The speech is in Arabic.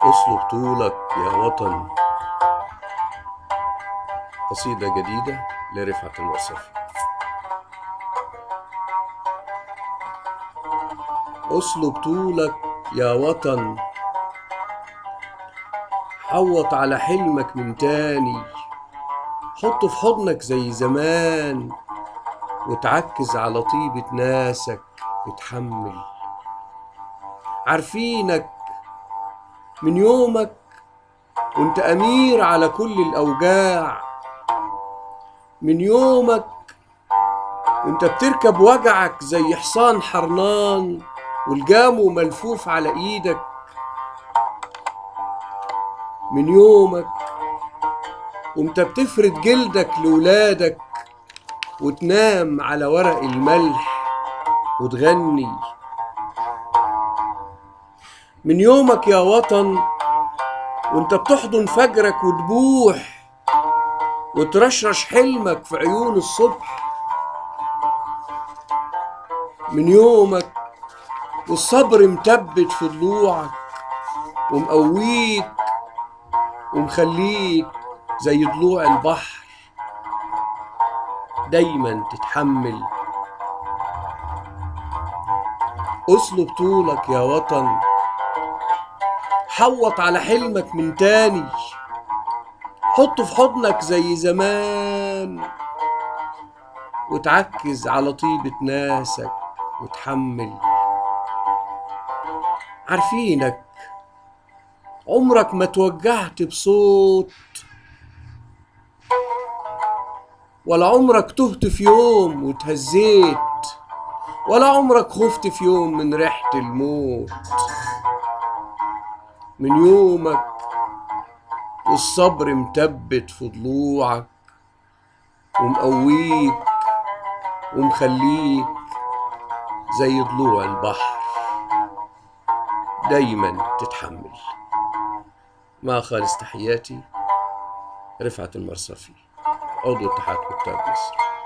أصل بطولك يا وطن. قصيدة جديدة لرفعت المرصفي. أصل بطولك يا وطن، حوط على حلمك من تاني، حطه في حضنك زي زمان، وتعكز على طيبة ناسك وتحمل. عارفينك من يومك وانت أمير على كل الأوجاع، من يومك وانت بتركب وجعك زي حصان حرنان والجامو ملفوف على ايدك، من يومك وانت بتفرد جلدك لولادك وتنام على ورق الملح وتغني، من يومك يا وطن وانت بتحضن فجرك وتبوح وترشرش حلمك في عيون الصبح، من يومك والصبر متبت في ضلوعك ومقويك ومخليك زي ضلوع البحر دايما تتحمل. أصل بطولك يا وطن، حوط على حلمك من تاني، حطه في حضنك زي زمان، وتعكز على طيبة ناسك وتحمل. عارفينك عمرك ما توجعت بصوت، ولا عمرك تهت في يوم وتهزيت، ولا عمرك خفت في يوم من ريحة الموت، من يومك والصبر متبت في ضلوعك ومقويك ومخليك زي ضلوع البحر دايما تتحمل. مع خالص تحياتي، رفعت المرصفي، عضو اتحاد كتاب مصر.